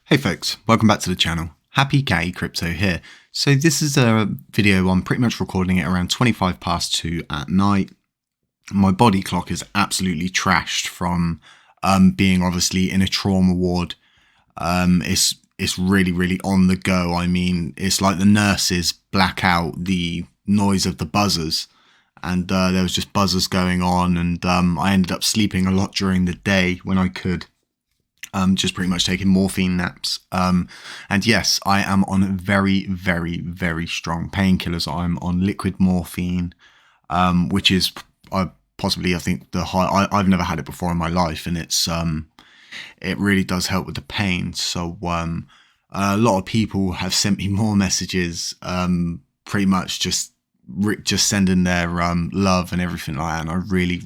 Hey folks, welcome back to the channel. Happy Catty Crypto here. So this is a video, I'm pretty much recording it around 25 past 2 at night. My body clock is absolutely trashed from being obviously in a trauma ward. It's really on the go. I mean, it's like the nurses black out the noise of the buzzers, and there was just buzzers going on, and I ended up sleeping a lot during the day when I could. Just pretty much taking morphine naps. And yes, I am on very strong painkillers. I'm on liquid morphine, which is possibly, I think, the high. I've never had it before in my life, and it really does help with the pain. So a lot of people have sent me more messages, pretty much just sending their love and everything like that, and I really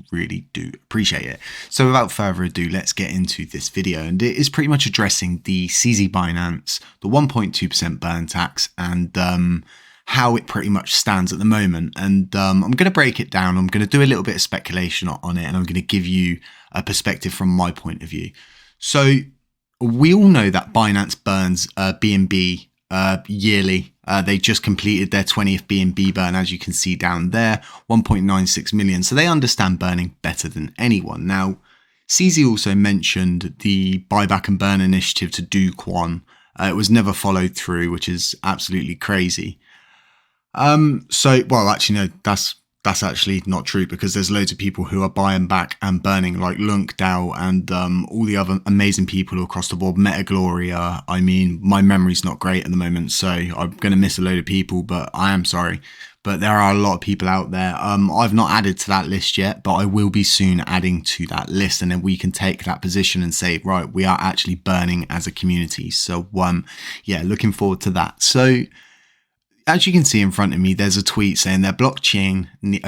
do appreciate it. So without further ado, let's get into this video, and it is pretty much addressing the CZBINANCE, the 1.2% burn tax, and how it pretty much stands at the moment. And I'm going to break it down. I'm going to do a little bit of speculation on it, and I'm going to give you a perspective from my point of view. So we all know that Binance burns BNB yearly. They just completed their 20th BNB burn, as you can see down there, 1.96 million. So they understand burning better than anyone. Now, CZ also mentioned the buyback and burn initiative to do Quan. It was never followed through, which is absolutely crazy. Well, actually, no, that's actually not true, because there's loads of people who are buying back and burning, like Lunk DAO and all the other amazing people across the board. Meta Gloria. I mean, my memory's not great at the moment, so I'm going to miss a load of people, but I am sorry. But there are a lot of people out there. I've not added to that list yet, but I will be soon adding to that list, and then we can take that position and say, right, we are actually burning as a community. So yeah, looking forward to that. So as you can see in front of me, there's a tweet saying their blockchain needs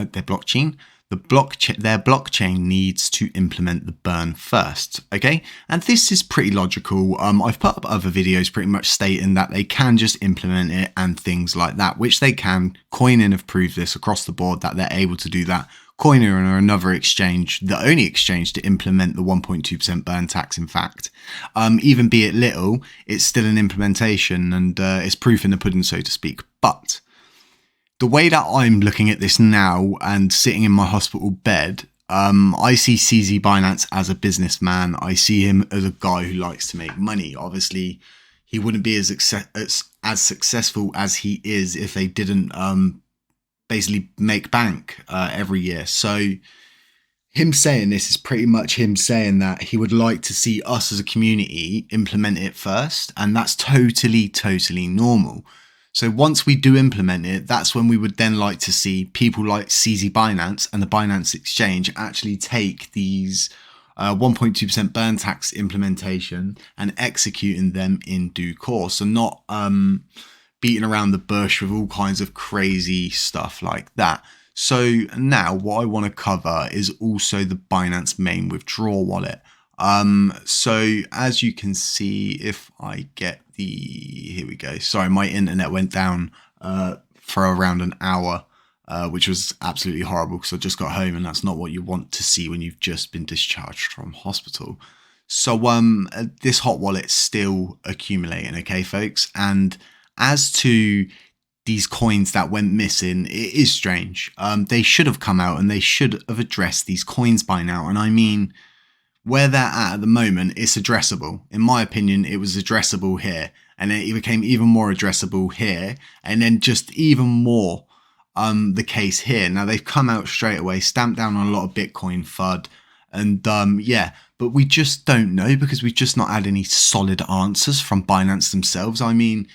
to implement the burn first. Okay, and this is pretty logical. I've put up other videos pretty much stating that they can just implement it and things like that, which they can. Coinin have proved this across the board that they're able to do that. Coiner are another exchange, the only exchange to implement the 1.2% burn tax, in fact. Even be it little, it's still an implementation, and it's proof in the pudding, so to speak. But the way that I'm looking at this now and sitting in my hospital bed, I see CZBINANCE as a businessman. I see him as a guy who likes to make money. Obviously, he wouldn't be as successful as he is if they didn't basically make bank every year. So him saying this is pretty much him saying that he would like to see us as a community implement it first, and that's totally normal. So once we do implement it, that's when we would then like to see people like CZBINANCE and the Binance Exchange actually take these 1.2% burn tax implementation and executing them in due course, and not beating around the bush with all kinds of crazy stuff like that. So now what I want to cover is also the Binance main withdrawal wallet. So as you can see, if I get here we go. Sorry, my internet went down for around an hour, which was absolutely horrible because I just got home, and that's not what you want to see when you've just been discharged from hospital. So this hot wallet's still accumulating, okay, folks? And as to these coins that went missing, it is strange. They should have come out and they should have addressed these coins by now. And I mean, where they're at the moment, it's addressable. In my opinion, it was addressable here, and then it became even more addressable here, and then just even more the case here. Now they've come out straight away, stamped down on a lot of Bitcoin FUD, and yeah, but we just don't know, because we've just not had any solid answers from Binance themselves. I mean,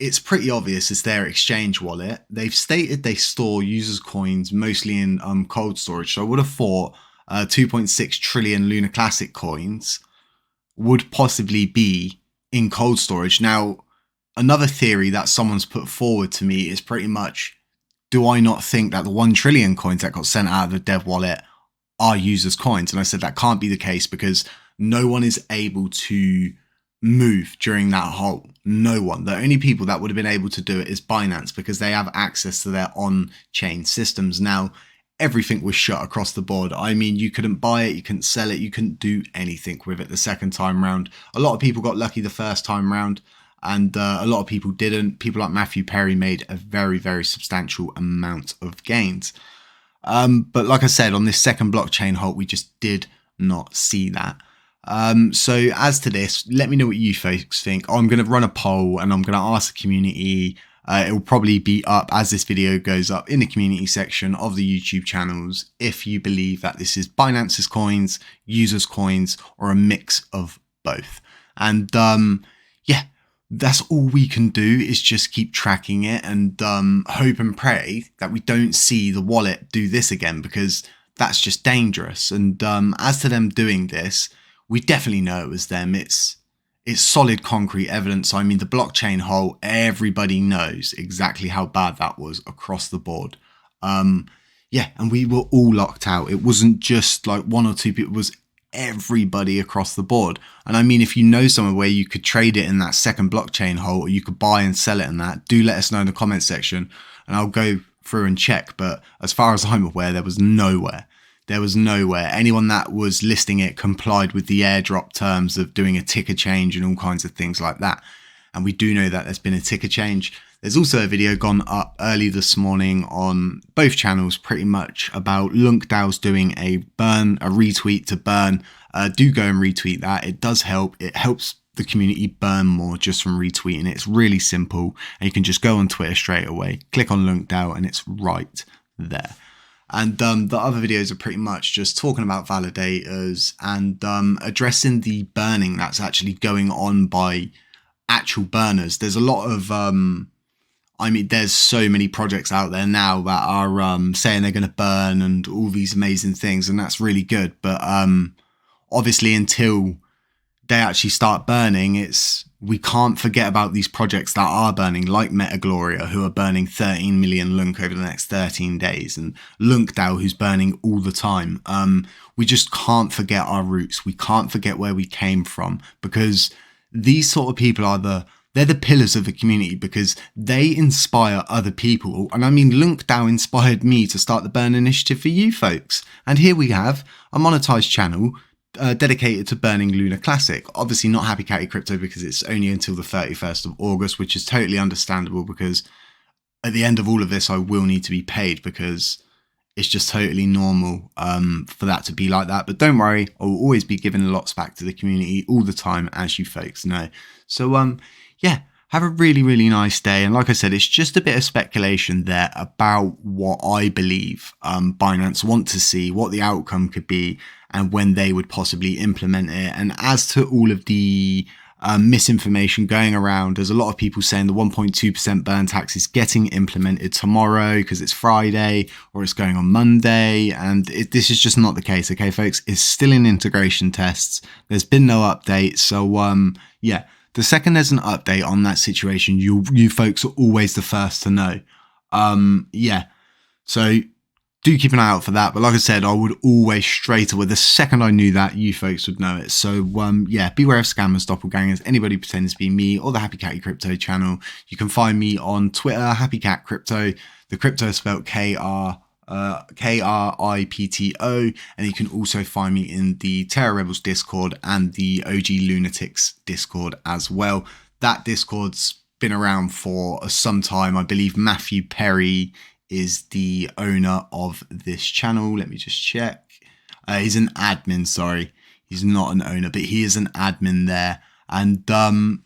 it's pretty obvious it's their exchange wallet. They've stated they store users' coins mostly in cold storage, so I would have thought 2.6 trillion Lunar Classic coins would possibly be in cold storage. Now, another theory that someone's put forward to me is pretty much, do I not think that the 1 trillion coins that got sent out of the dev wallet are users' coins? And I said that can't be the case, because no one is able to move during that halt. No one. The only people that would have been able to do it is Binance, because they have access to their on-chain systems. Now, everything was shut across the board. I mean, you couldn't buy it, you couldn't sell it, you couldn't do anything with it the second time round. A lot of people got lucky the first time round, and a lot of people didn't. People like Matthew Perry made a very, very substantial amount of gains. But like I said, on this second blockchain halt, we just did not see that. So as to this, let me know what you folks think. I'm going to run a poll and I'm going to ask the community. It will probably be up as this video goes up in the community section of the YouTube channels, if you believe that this is Binance's coins, users' coins, or a mix of both. And yeah, that's all we can do, is just keep tracking it and hope and pray that we don't see the wallet do this again, because that's just dangerous. And as to them doing this, we definitely know it was them. It's solid concrete evidence. I mean, the blockchain hole, everybody knows exactly how bad that was across the board. Yeah, and we were all locked out. It wasn't just like one or two people, it was everybody across the board. And I mean, if you know somewhere where you could trade it in that second blockchain hole, or you could buy and sell it in that, do let us know in the comment section and I'll go through and check. But as far as I'm aware, there was nowhere. There was nowhere. Anyone that was listing it complied with the airdrop terms of doing a ticker change and all kinds of things like that. And we do know that there's been a ticker change. There's also a video gone up early this morning on both channels pretty much about LunkDAO's doing a retweet to burn. Do go and retweet that. It does help. It helps the community burn more just from retweeting it. It's really simple. And you can just go on Twitter straight away, click on LunkDAO, and it's right there. And the other videos are pretty much just talking about validators and addressing the burning that's actually going on by actual burners. There's a lot of, I mean, there's so many projects out there now that are saying they're going to burn and all these amazing things, and that's really good. But obviously, until they actually start burning, we can't forget about these projects that are burning, like Metagloria, who are burning 13 million Lunk over the next 13 days, and LunkDAO, who's burning all the time. We just can't forget our roots. We can't forget where we came from, because these sort of people they're the pillars of the community, because they inspire other people. And I mean, LunkDAO inspired me to start the Burn Initiative for you folks. And here we have a monetized channel dedicated to burning Lunar Classic. Obviously not Happy Catty Crypto, because it's only until the 31st of August, which is totally understandable, because at the end of all of this, I will need to be paid, because it's just totally normal for that to be like that. But don't worry, I will always be giving lots back to the community all the time, as you folks know. So yeah, have a really, really nice day. And like I said, it's just a bit of speculation there about what I believe Binance want to see, what the outcome could be, and when they would possibly implement it. And as to all of the misinformation going around, there's a lot of people saying the 1.2% burn tax is getting implemented tomorrow because it's Friday, or it's going on Monday. And this is just not the case, okay, folks? It's still in integration tests. There's been no update. So yeah, the second there's an update on that situation, you folks are always the first to know. Yeah, so do keep an eye out for that. But like I said, I would always straight away, the second I knew that, you folks would know it. So yeah, beware of scammers, doppelgangers, anybody pretending to be me or the Happy Catty Crypto channel. You can find me on Twitter, Happy Cat Crypto. The crypto is spelled KRIPTO, and you can also find me in the Terra Rebels Discord and the OG Lunatics Discord as well. That Discord's been around for some time. I believe Matthew Perry is the owner of this channel. Let me just check. He's an admin, sorry. He's not an owner, but he is an admin there. And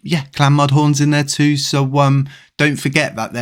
yeah, Clan Mudhorn's in there too. So don't forget that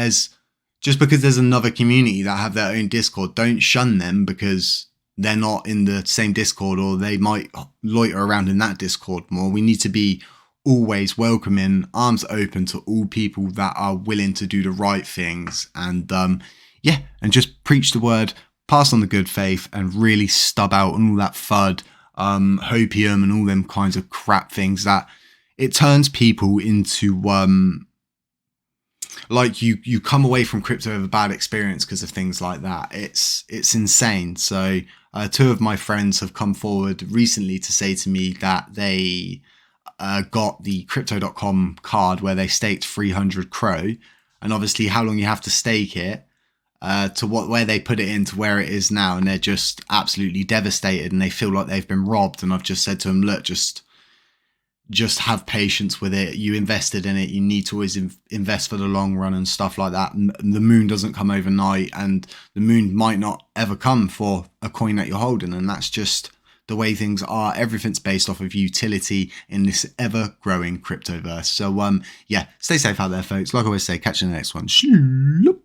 just because there's another community that have their own Discord, don't shun them because they're not in the same Discord, or they might loiter around in that Discord more. We need to be always welcoming, arms open to all people that are willing to do the right things. And yeah, and just preach the word, pass on the good faith, and really stub out on all that FUD, hopium, and all them kinds of crap things that it turns people into, like you come away from crypto with a bad experience because of things like that. It's insane. So two of my friends have come forward recently to say to me that they got the crypto.com card where they staked 300 Crow, and obviously how long you have to stake it. to where they put it in to where it is now, and they're just absolutely devastated and they feel like they've been robbed. And I've just said to them, look, just have patience with it. You invested in it. You need to always invest for the long run and stuff like that. And the moon doesn't come overnight, and the moon might not ever come for a coin that you're holding. And that's just the way things are. Everything's based off of utility in this ever growing cryptoverse. So yeah, stay safe out there, folks. Like I always say, catch you in the next one. Shloop.